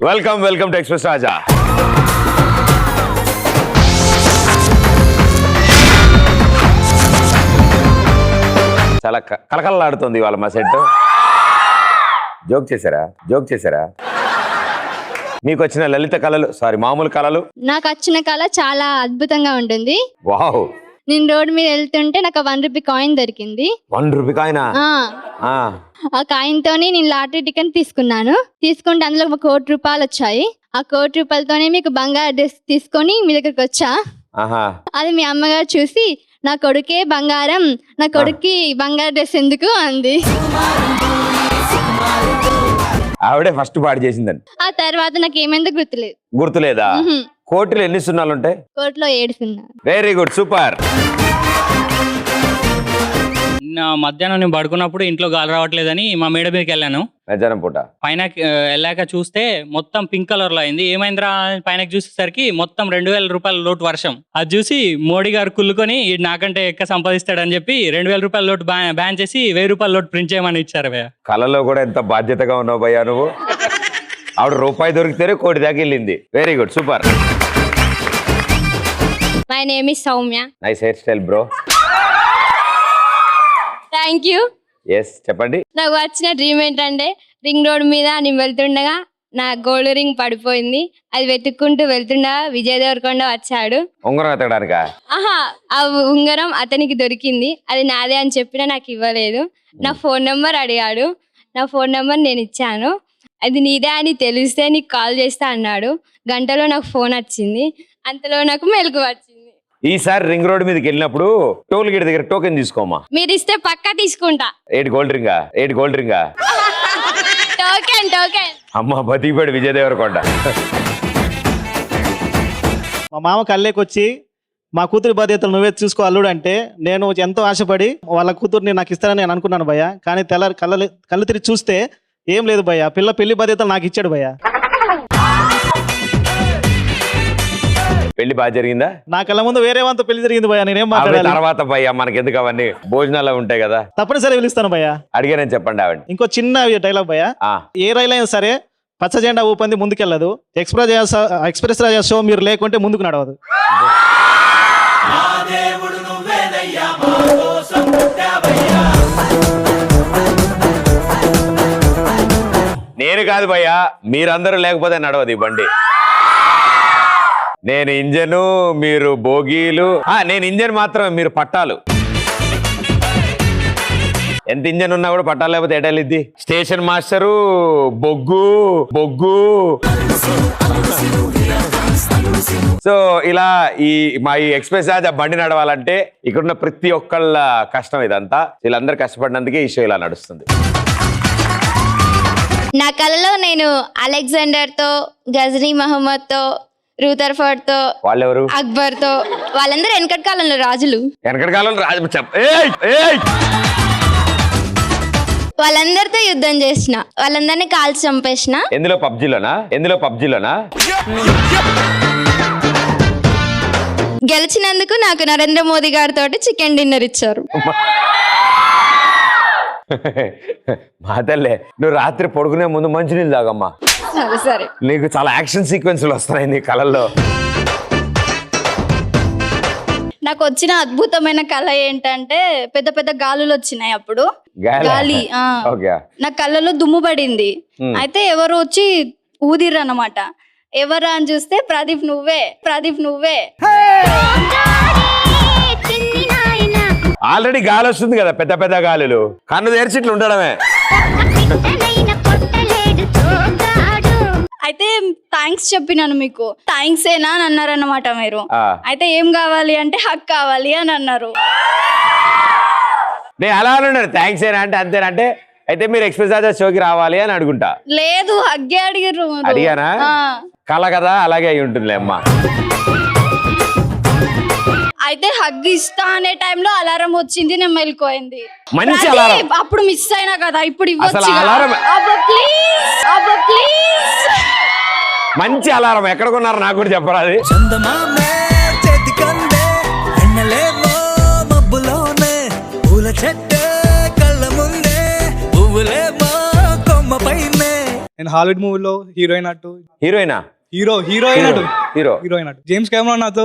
Welcome to express రాజా. చాలా కలకలలాడుతుంది ఇవాళ మా సెట్. జోక్ చేశారా? మీకు వచ్చిన లలిత కళలు, మామూలు కళలు? నాకు వచ్చిన కళ చాలా అద్భుతంగా ఉంటుంది. వావ్. నేను రోడ్ మీద వెళ్తుంటే నాకు 1 రూపీ కాయిన్ దొరికింది. 1 రూపీ కాయినా? ఆ కాయిన్ తోని నేను లాటరీ టికెట్ తీసుకుంటే అందులో 1 కోటి రూపాయలు వచ్చాయి. ఆ 1 కోటి రూపాయలతోనే మీకు బంగారు డ్రెస్ తీసుకొని మీ దగ్గరకు వచ్చా. అది మీ అమ్మగారు చూసి నా కొడుకే బంగారం, నా కొడుక్కి బంగారు డ్రెస్ ఎందుకు అంది. ఆవిడే ఫస్ట్ పాడు చేసిందండి. ఆ తర్వాత నాకు ఏమైందో గుర్తులేదా? కోటిలో ఎన్ని సున్నాలు ఉంటాయి? కోటిలో 7 సున్నాలు. Very good, super. మధ్యాహ్నం నేను పడుకున్నప్పుడు ఇంట్లో గాలి రావట్లేదని మా మేడ మీదకి వెళ్ళాను. మధ్యాహ్నం పూట పైన వెళ్ళాక చూస్తే మొత్తం పింక్ కలర్ లో అయింది. ఏమైందిరా పైన చూసేసరికి మొత్తం 2000 రూపాయల లోటు వర్షం. అది చూసి మోడీ గారు కుళ్ళుకొని నాకంటే ఎక్కువ సంపాదిస్తాడని చెప్పి 2000 రూపాయల లోటు బ్యాన్ చేసి 1000 రూపాయల లోటు ప్రింట్ చేయమని ఇచ్చారు భయ్య. కళలో కూడా ఎంత బాధ్యతగా ఉన్నావు భయ్యా నువ్వు. ఆవిడ రూపాయి దొరికితే 1 కోటి దాకా వెళ్ళింది. Very good, super. My name is Soumya. Nice hair style bro. Thank you. Yes, చెప్పండి. నాకు వచ్చిన డ్రీమ్ ఏంటంటే రింగ్ రోడ్ మీద నేను వెళ్తుండగా నా గోల్డ్ రింగ్ పడిపోయింది. అది వెతుక్కుంటూ వెళ్తుండగా విజయ్ దేవరకొండ వచ్చాడు. ఉంగరం ఎత్తడానికా? ఆ ఉంగరం అతనికి దొరికింది. అది నాదే అని చెప్పినా నాకు ఇవ్వలేదు. నా ఫోన్ నెంబర్ అడిగాడు. నా ఫోన్ నెంబర్ నేను ఇచ్చాను. అది నీదే అని తెలిస్తే నీకు కాల్ చేస్తా అన్నాడు. గంటలో నాకు ఫోన్ వచ్చింది. అంతలో నాకు మెలకు వచ్చింది. ఈసారి రింగ్ రోడ్ మీదకి వెళ్ళినప్పుడు టోల్ గేట్ దగ్గర టోకెన్ తీసుకోమా. మీరు ఇస్తే పక్కా తీసుకుంటా. 8 గోల్డ్ రింగా? టోకెన్. అమ్మ బతికిపోయాడు విజయ్ దేవరకొండ. మా మామ కళ్ళేకొచ్చి మా కూతురి బాధ్యతలు నువ్వే చూసుకో అల్లుడు అంటే నేను ఎంతో ఆశపడి వాళ్ళ కూతుర్ని నాకు ఇస్తానని నేను అనుకున్నాను భయ్య. కానీ కళ్ళు తిరిగి చూస్తే ఏం లేదు భయ్య. పెళ్లి బాధ్యతలు నాకు ఇచ్చాడు భయ్య. పెళ్లి బాగా జరిగిందా? నా కళ్ళ ముందు వేరే వాళ్ళతో పెళ్లి జరిగింది భయ్య. నేనేం మాట్లాడాలి తర్వాత భయ్య, మనకి ఎందుకు అవన్నీ, భోజనాలు ఉంటాయి కదా. తప్పనిసరి పిలుస్తాను భయ్య. అడిగానని చెప్పండి ఆవిడ. ఇంకో చిన్న డైలాగ్ భయ్య. ఏ రైలు అయినా సరే పచ్చ జెండా ఊపంది ముందుకెళ్ళదు. ఎక్స్ప్రెస్ రాజా షో మీరు లేకుంటే ముందుకు నడవదు. నేను కాదు భయ్య, మీరందరూ లేకపోతే నడవదు ఈ బండి. నేను ఇంజను, మీరు బోగీలు. నేను ఇంజన్ మాత్రమే, మీరు పట్టాలు. ఎంత ఇంజన్ ఉన్నా కూడా పట్టాలు లేకపోతే ఎటెళ్ళిద్ది? స్టేషన్ మాస్టరు, బొగ్గు. సో ఇలా మా ఈ ఎక్స్ప్రెస్ రాజా బండి నడవాలంటే ఇక్కడున్న ప్రతి ఒక్కళ్ళ కష్టం ఇదంతా. వీళ్ళందరూ కష్టపడినందుకే ఈ షో ఇలా నడుస్తుంది. నా కళలో నేను అలెగ్జాండర్ తో, గజనీ మహమ్మద్ తో, రూథర్ఫర్డ్ తో, వాళ్ళెవరు? అక్బర్ తో, వాళ్ళందరూ వెనకటి కాలంలో రాజులు. వాళ్ళందరితో యుద్ధం చేసిన, వాళ్ళందరినీ కాల్చి చంపేసిన. ఎందులో పబ్జీలోనా? గెలిచినందుకు నాకు నరేంద్ర మోదీ గారితో చికెన్ డిన్నర్ ఇచ్చారు. మాతల్లే, నువ్వు రాత్రి పడుకునే ముందు మంచినీళ్ళు తాగమ్మా. సరే. నీకు చాలా యాక్షన్ సీక్వెన్స్లు వస్తున్నాయి నీ కళల్లో. నాకు వచ్చిన అద్భుతమైన కళ ఏంటంటే పెద్ద పెద్ద గాలులు వచ్చినాయి. అప్పుడు గాలి నా కళ్ళలో దుమ్ము పడింది. అయితే ఎవరు వచ్చి ఊదిర్రు అన్నమాట. ఎవరు అని చూస్తే ప్రదీప్ నువ్వే. ఆల్రెడీ గాలి వస్తుంది కదా, పెద్ద గాలులు. కన్ను తెరిచి ఇట్లా ఉండడమే. అయితే థ్యాంక్స్ చెప్పినాను. మీకు థ్యాంక్స్ ఏనా అని అన్నారన్నమాట మీరు. అయితే ఏం కావాలి అంటే హక్ కావాలి అని అన్నారు. నేను అలా అన్నాను, థ్యాంక్స్ ఏనా అంటే అంతేనంటే అయితే మీరు ఎక్స్ప్రెస్ రాజా షోకి రావాలి అని అడుగుంటా. లేదు, హగ్గే అడిగానా? కళ కదా, అలాగే అయి ఉంటుందిలే అమ్మా. అయితే హగ్ ఇస్తా అనే టైంలో అలారం వచ్చింది, నేను మెలుకోయింది. మంచి అలారం. అప్పుడు మిస్ అయినా కదా, ఇప్పుడు ఇవ్వచ్చు. మంచి అలారం ఎక్కడ కొన్నారు నాకు కూడా చెప్పరాది. చెట్టు కళ్ళ ముందే పువ్వులేమో కొమ్మ పైన నేను హాలీవుడ్ మూవీలో హీరోయిన్ అట్టు హీరోయినా? హీరోయిన్ అటు హీరో హీరోయిన్ అటు జేమ్స్ కెమెరాన్ నాతో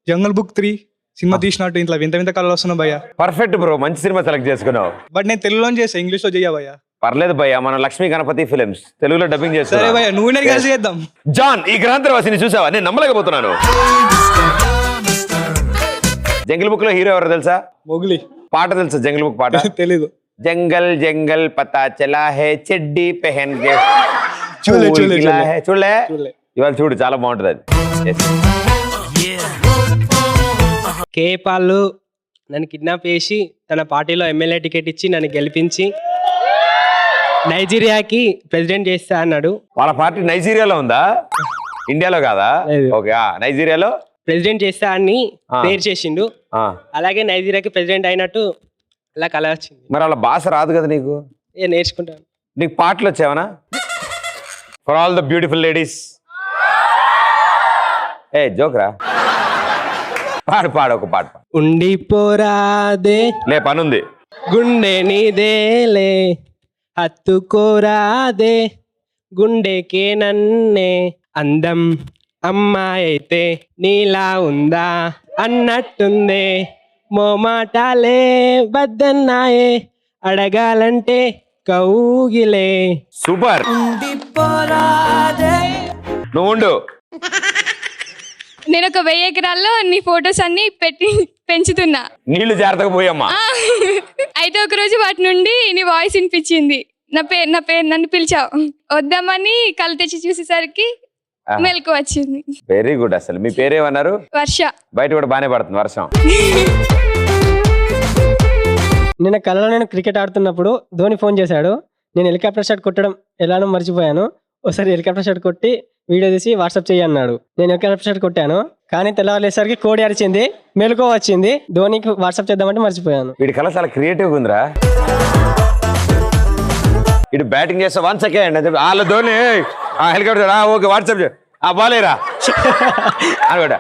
జంగల్ బుక్ 3 సినిమా తీసినట్టు ఇంట్లో వింత వింత కళలు వస్తున్నాయి భయ్య. పర్ఫెక్ట్ బ్రో, మంచి సినిమా సెలెక్ట్ చేసుకున్నావు. బట్ నేను తెలుగులో చేస్తా, ఇంగ్లీష్ లో చెయ్య భయ్య. పర్లేదు భయ్య, మన లక్ష్మీ గణపతి ఫిలిమ్స్ తెలుగులో డబ్బింగ్ సరే చేస్తా. భయ్య, నువ్వు నేను కలిసి చేద్దాం. జాన్, ఈ గ్రాంతరవాసిని చూసావా? నేను నమ్మలేకపోతున్నాను. జంగిల్ బుక్ లో హీరో ఎవరో తెలుసా? మొగులి. పాట తెలుసా జంగిల్ బుక్ పాట? తెలీదు. జంగల్ జంగల్ పతా చలా హే చెడ్డీ పెహన్ కే చూడలే. చూడలే ఇవాళ చూడు, చాలా బాగుంటది అది. Yes. కేపాళ్ళు నన్ను కిడ్నాప్ చేసి తన పార్టీలో ఎమ్మెల్యే టికెట్ ఇచ్చి నన్ను గెలిపించి నైజీరియాకి ప్రెసిడెంట్ చేస్తా అన్నాడు. వాళ్ళ పార్టీ నైజీరియాలో ఉందా? ఇండియాలో కాదా? లేదు. ఓకే, నైజీరియాలో ప్రెసిడెంట్ చేస్తా అని పేరు చేసిండు. ఆ. అలాగే నైజీరియాకి ప్రెసిడెంట్ అయినట్టు అలా కల వచ్చింది. మరి వాళ్ళ భాష రాదు కదా నీకు? నేర్చుకుంటాను. నీకు పాటలు వచ్చావనా? For all the beautiful ladies. ఏ జోక్రా, పాడు ఒక పాట. ఉండిపోరాదే లే, పనుంది. గుండె నీదేలే హత్తుకోరాదే గుండెకే నన్నే అందం అమ్మాయి అయితే నీలా ఉందా అన్నట్టుందే మోమాటాలే బద్దన్నాయే అడగాలంటే కౌగిలే. సూపర్, నువ్వు ఉండు. నేను ఒక 1000 ఎకరాల్లో నీ ఫొటోస్ అన్ని పెంచుతున్నా. నీళ్లు జాగ్రత్తగా పోయమ్మా. అయితే ఒక రోజు వాటి నుండి నీ వాయిస్ వినిపించింది. నా పేరు నన్ను పిలిచావు. వద్దామని కళ్ళు తెచ్చి చూసేసరికి మెలకు వచ్చింది. Very good. అసలు మీ పేరేమన్నారు? వర్ష. బయట కూడా బానే పడుతుంది వర్షం. నిన్న కలలో నేను క్రికెట్ ఆడుతున్నప్పుడు ధోని ఫోన్ చేశాడు. నేను హెలికాప్టర్ షాట్ కొట్టడం ఎలానో మర్చిపోయాను. ఒకసారి హెలికాప్టర్ షాట్ కొట్టి వీడియో తీసి వాట్సాప్ చేయి అన్నాడు. నేను హెలికాప్టర్ షాట్ కొట్టాను, కానీ తెల్లవారులేసరికి కోడి అరిచింది, మెలకు వచ్చింది. ధోనికి వాట్సాప్ చేద్దామంటే మర్చిపోయాను. వీడి కళ చాలా క్రియేటివ్గా ఉందిరా. ఇటు బ్యాటింగ్ చేస్తా 1 సెకండ్ అని చెప్పి వాళ్ళ ధోని హెలికాప్టర్ ఓకే వాట్సాప్ బాలేరా అని.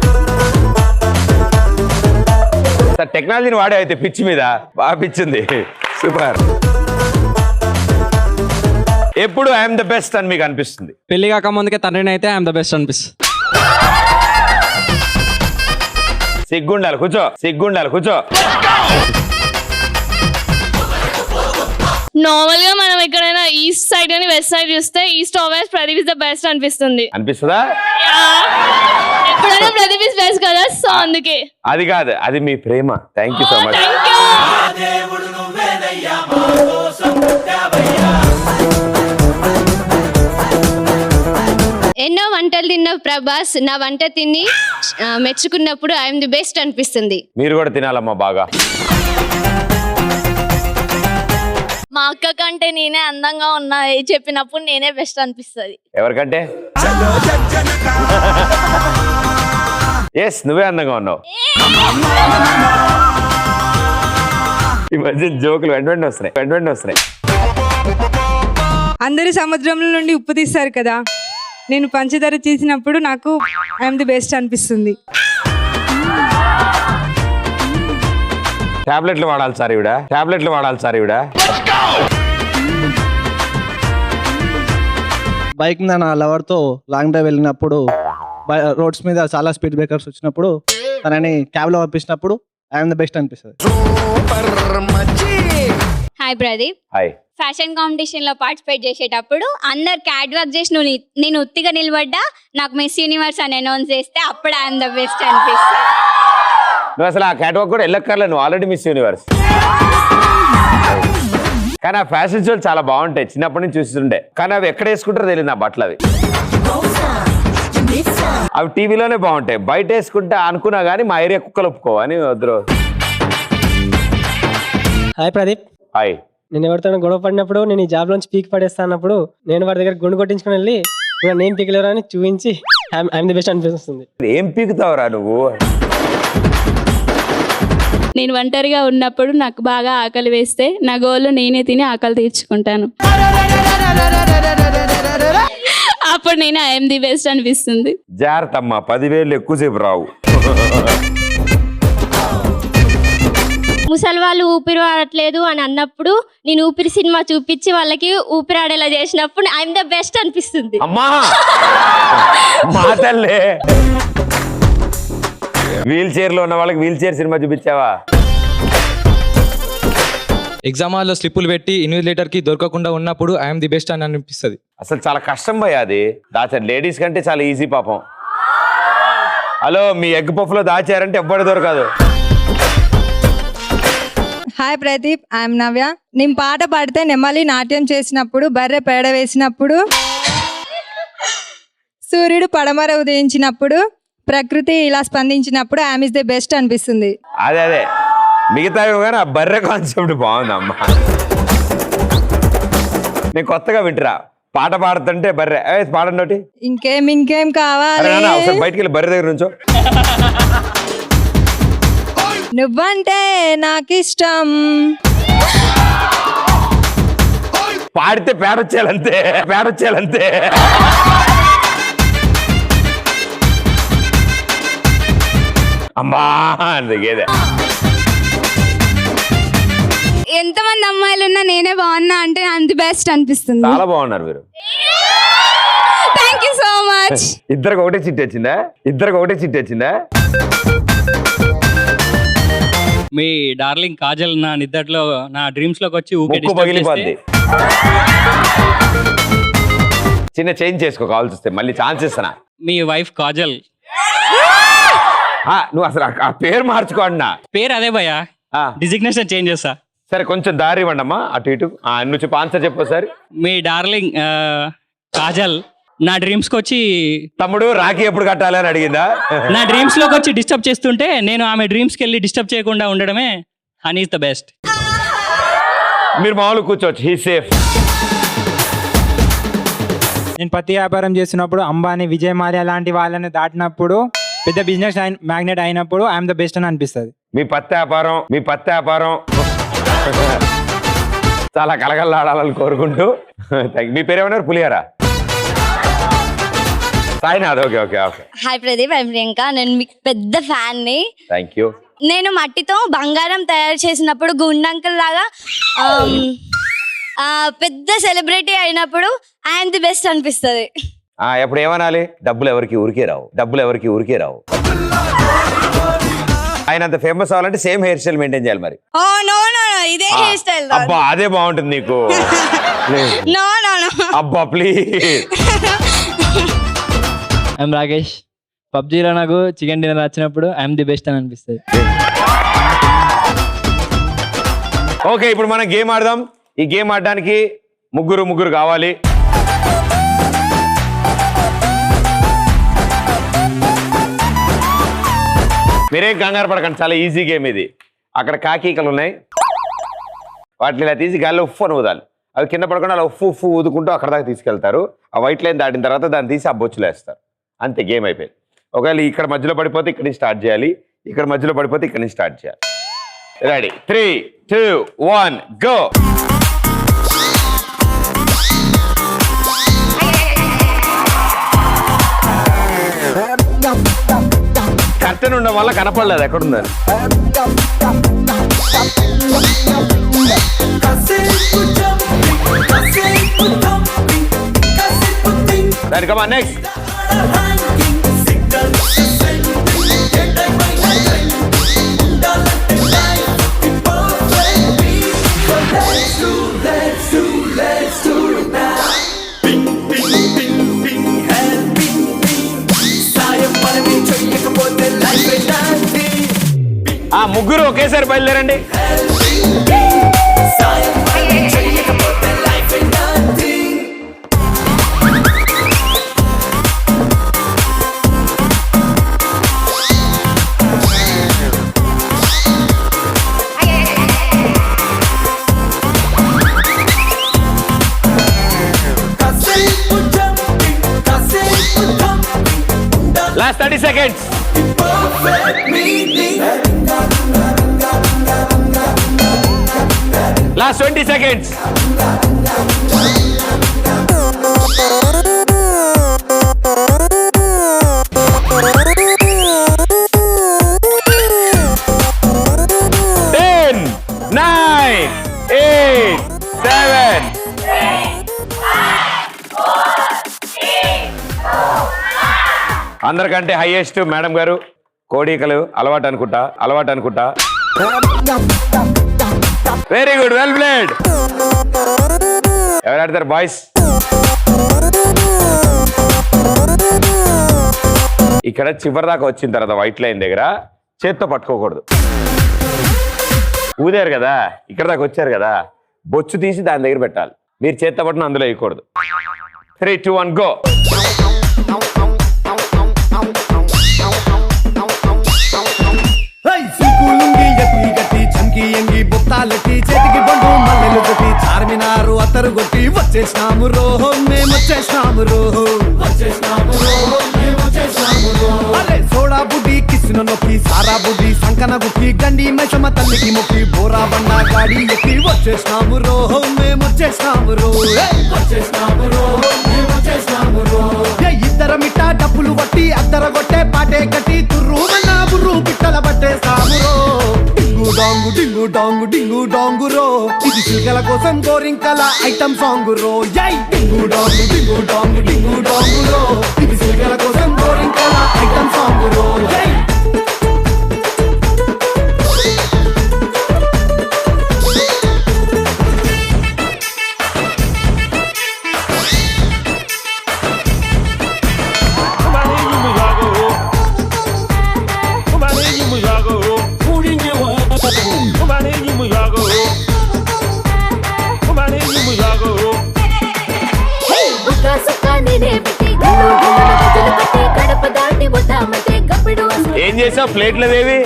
టెక్నాలజీని వాడే అయితే పిచ్ మీద బాగా పిచ్చింది. సూపర్. ఎప్పుడు ఐఎమ్ ద బెస్ట్ అని మీకు అనిపిస్తుంది? పెళ్లి కాక ముందుకే తండ్రిని అయితే ఐఎమ్ ద బెస్ట్ అనిపిస్తుంది. సిగ్గుండాలి, కూర్చో. నార్మల్ గా మనం ఎక్కడైనా ఈస్ట్ సైడ్ అని వెస్ట్ సైడ్ చూస్తే east always Pradeep is the best అనిపిస్తుందా? ఎప్పుడైనా ప్రదీప్ ఇస్ బెస్ట్ కదా, సో అందుకే. అది కాదు, అది మీ ప్రేమ. Thank you so much. ఎన్నో వంటలు తిన్న ప్రభాస్ నా వంట తిని మెచ్చుకున్నప్పుడు ఐఎమ్ ది బెస్ట్ అనిపిస్తుంది. మీరు కూడా తినాలమ్మా బాగా. మా అక్క కంటే నేనే అందంగా ఉన్నా చెప్పినప్పుడు నేనే బెస్ట్ అనిపిస్తుంది. ఎవరికంటే? ఎస్, నువ్వే అందంగా ఉన్నావు. ఈ మధ్య జోకులు వెంట వస్తున్నాయి. అందరూ సముద్రంలో నుండి ఉప్పు తీస్తారు కదా, నేను పంచదార తీసినప్పుడు నాకు ఐఎమ్ ది బెస్ట్ అనిపిస్తుంది. టాబ్లెట్లు వాడాలి సార్ ఈవిడ. బైక్ మీద నా లవర్తో లాంగ్ డ్రైవ్ వెళ్ళినప్పుడు రోడ్స్ మీద చాలా స్పీడ్ బ్రేకర్స్ వచ్చినప్పుడు తనని క్యాబ్లో పంపించినప్పుడు ఐఎమ్ ద బెస్ట్ అనిపిస్తుంది. Hi Pradeep. Hi. Fashion competition లో పార్టిసిపేట్ చేసేటప్పుడు అందరు క్యాట్ వర్క్ చేసి నేను ఉత్తిగా నిలబడ్డా, నాకు మిస్ యూనివర్స్ అని అనౌన్స్ చేస్తే అప్పుడు ఐఎమ్ ద బెస్ట్ అనిపిస్తుంది. నువ్వు అసలు ఆ క్యాట్ వాక్ కూడా వెళ్ళక్కర్లే, నువ్వు ఆల్రెడీ మిస్ యూనివర్స్. కానీ ఆ ఫ్యాషన్ షోలు చాలా బాగుంటాయి, చిన్నప్పటి నుంచి చూస్తుండే. కానీ అవి ఎక్కడ వేసుకుంటారో తెలియదు నా బట్టలు. అవి టీవీలోనే బాగుంటాయి, బయట వేసుకుంటే అనుకున్నా కానీ మా ఏరియా కుక్కలు ఒప్పుకోవని వద్దు. హాయ్ ప్రదీప్. హాయ్. నేను ఎవరితో గొడవ పడినప్పుడు నేను ఈ జాబ్ నుంచి పీక్ పడేస్తా అన్నప్పుడు నేను వాడి దగ్గర గుండు కొట్టించుకుని వెళ్ళి నేను పీకలేరా అని చూపించి ఐఎమ్ ది బెస్ట్ అనిపిస్తుంది. ఏం పీకుతావురా నువ్వు? నేను ఒంటరిగా ఉన్నప్పుడు నాకు బాగా ఆకలి వేస్తే నా గోళ్ళు నేనే తిని ఆకలి తీర్చుకుంటాను. అప్పుడు నేను ఐఎమ్ ది బెస్ట్ అనిపిస్తుంది. జాగ్రత్త అమ్మా, 10,000 ఎక్కువసేపు రావు. ముసలి వాళ్ళు ఊపిరి ఆడట్లేదు అని అన్నప్పుడు నేను ఊపిరి సినిమా చూపించి వాళ్ళకి ఊపిరి ఆడేలా చేసినప్పుడు ఐఎమ్ ద బెస్ట్ అనిపిస్తుంది. అమ్మా మా తల్లే, వీల్ చైర్ లో ఉన్న వాళ్ళకి వీల్ చైర్ సినిమా చూపించావా? ఎగ్జామ్ హాల్లో స్లిప్పులు పెట్టి ఇన్విజిలేటర్ కి దొరకకుండా ఉన్నప్పుడు ఐఎమ్ ది బెస్ట్ అని అనిపిస్తుంది. అసలు చాలా కష్టం భయ అది దాచారు. లేడీస్ కంటే చాలా ఈజీ పాపం. హలో, మీ ఎగ్ పఫ్ లో దాచారంటే ఎవ్వడు దొరకదు. హాయ్ ప్రదీప్, ఐఎమ్ నవ్య. నేను పాట పాడితే నెమలి నాట్యం చేసినప్పుడు, బర్రె పేడ వేసినప్పుడు, సూర్యుడు పడమర ఉదయించినప్పుడు, ప్రకృతి ఇలా స్పందించినప్పుడు ఐఎమ్ ఇస్ ది బెస్ట్ అనిపిస్తుంది. అదే మిగతా కానీ ఆ బర్రె కాన్సెప్ట్ బాగుందమ్మా. నేను కొత్తగా వింటరా పాట పాడుతుంటే బర్రె పాడండి ఒకటి. ఇంకేం కావాలి, బయటికి వెళ్ళి బర్రె దగ్గర నుంచో. నువ్వంటే నాకు ఇష్టం. పాడితే పేడొచ్చేయాలంతే. అమ్మా గేదే. ఎంతమంది అమ్మాయిలు ఉన్నా నేనే బాగున్నా అంటే అంత బెస్ట్ అనిపిస్తుంది. చాలా బాగున్నారు మీరు. Thank you so much. ఇద్దరికి ఒకటే చిట్టి వచ్చిందా? మీ డార్లింగ్ కాజల్ నా నిద్దట్లో నా డ్రీమ్స్ లోకి వచ్చి ఊకే ముక్కు disturb పగిలిపోద్ది. చేస్తే చిన్న చేంజ్ చేసుకో కావాల్సి వస్తే మళ్ళీ ఛాన్స్ ఇస్తానా. మీ వైఫ్ కాజల్ నువ్వు అసలు ఆ పేరు మార్చుకో అన్నా. పేరు అదే భయ్యా, డిజిగ్నేషన్ చేంజ్ చేస్తా. సరే కొంచెం దారి ఇవ్వండి అమ్మా అటు ఇటు. నువ్వు చెప్పు, ఆన్సర్ చెప్పు సార్. మీ డార్లింగ్ కాజల్ నా డ్రీమ్స్ కి వచ్చి తమ్ముడు రాఖీ ఎప్పుడు కట్టాలి అని అడిగిందా? నా డ్రీమ్స్ లోకి వచ్చి డిస్టర్బ్ చేస్తుంటే నేను ఆమె డ్రీమ్స్ కి వెళ్ళి డిస్టర్బ్ చేయకుండా ఉండడమే హనీ ఇస్ ద బెస్ట్. మీరు మామూలు కూర్చోవచ్చు, హీ సేఫ్. నేను పత్తి వ్యాపారం చేస్తున్నప్పుడు అంబానీ, విజయ్ మాల్యా లాంటి వాళ్ళని దాటినప్పుడు, పెద్ద బిజినెస్ మ్యాగ్నెట్ అయినప్పుడు ఐఎమ్ ద బెస్ట్ అని అనిపిస్తుంది. మీ పత్తి వ్యాపారం చాలా కలగల్లాడాలని కోరుకుంటూ. మీ పేరు ఏమన్నారు? Pulihora Sainath. Okay. Hi Pradeep, I'm Priyanka. నేను మీకు పెద్ద ఫ్యాన్ ని. Thank you. నేను మట్టితో బంగారం తయారు చేసినప్పుడు గుండంకుల్ లాగా పెద్ద సెలబ్రిటీ అయినప్పుడు ఐఎమ్ ది బెస్ట్ అనిపిస్తుంది. ఎప్పుడు ఏమనాలి? డబ్బులు ఎవరికి ఊరికే రావు. ఆయన అంత ఫేమస్ అవ్వాలంటే సేమ్ హెయిర్ స్టైల్ మెయింటైన్ చేయాలి మరి. ఓ నో ఇదే హెయిర్ స్టైల్. అబ్బా అదే బాగుంటుంది నీకు. నో అబ్బా ప్లీజ్. ఐఎమ్ రాకేష్. పబ్జీలో నాకు చికెన్ డిన్నర్ వచ్చినప్పుడు ఐఎమ్ ది బెస్ట్ అని అనిపిస్తుంది. ఓకే, ఇప్పుడు మనం గేమ్ ఆడదాం. ఈ గేమ్ ఆడడానికి ముగ్గురు కావాలి. మీరేం కంగారు పడకండి, చాలా ఈజీ గేమ్ ఇది. అక్కడ కాకీకలు ఉన్నాయి, వాటిని ఇలా తీసి గాల్లో ఉఫ్ అని ఊదాలి. అవి కింద పడకుండా అలా ఉఫ్ ఊదుకుంటూ అక్కడ దాకా తీసుకెళ్తారు. ఆ వైట్ లైన్ దాటిన తర్వాత దాన్ని తీసి ఆ బొచ్చులో వేస్తారు. అంతే, గేమ్ అయిపోయింది. ఒకవేళ ఇక్కడ మధ్యలో పడిపోతే ఇక్కడి నుంచి స్టార్ట్ చేయాలి, ఇక్కడ మధ్యలో పడిపోతే ఇక్కడి నుంచి స్టార్ట్ చేయాలి. రెడీ? 3, 2, 1 గో. కర్టెన్ ఉండడం వల్ల కనపడలేదు ఎక్కడుందని. కమా నెక్స్ట్. ముగ్గురు ఒకేసారి బయలుదేరండి. Last 30 seconds. Last 20 seconds. Ten. అందరికంటే హైయెస్ట్ మేడం గారు కోడికలు అలవాటు అనుకుంటా వెరీ గుడ్, వెల్ ప్లేడ్. ఎవరు ఆడతారు బాయ్స్? ఇక్కడ చివరి దాకా వచ్చిన తర్వాత వైట్ లైన్ దగ్గర చేత్తో పట్టుకోకూడదు. ఊదారు కదా, ఇక్కడ దాకా వచ్చారు కదా, బొచ్చు తీసి దాని దగ్గర పెట్టాలి. మీరు చేత్తో పట్టున అందులో వేయకూడదు. 3, 2, 1 గో. ఎంగి బొత్తాలెట్టి చేతికి బండు మల్లెలు కొట్టి చార్మినారు అత్తరు కొట్టి వచ్చేసినాము రోహో మేము వచ్చేసినాము రోహో అరే సోడా బుడ్డి కిసిన నొక్కి సారా బుడ్డి సంకన గుక్కి గండి మైసమ్మ తల్లికి మొక్కి బోరా బండ గాడి ఎక్కి వచ్చేసినాము రోహో మేము వచ్చేసినాము రోహో ఇద్దర మిట్టా డబ్బులు పట్టి అద్దర కొట్టే పాటే కట్టి తుర్రు మన్నా బుర్రు పిట్టల పట్టేసాము రో డింగు డాంగు డింగు డాంగు రో ఇది చిలకల కోసం గోరింకల ఐటమ్ సాంగ్ రో యై డింగు డాంగు డింగు డాంగు రో ఇది చిలకల కోసం గోరింకల ఐటమ్ సాంగ్ రో యై ఏం చేసావు? ప్లేట్లదేవి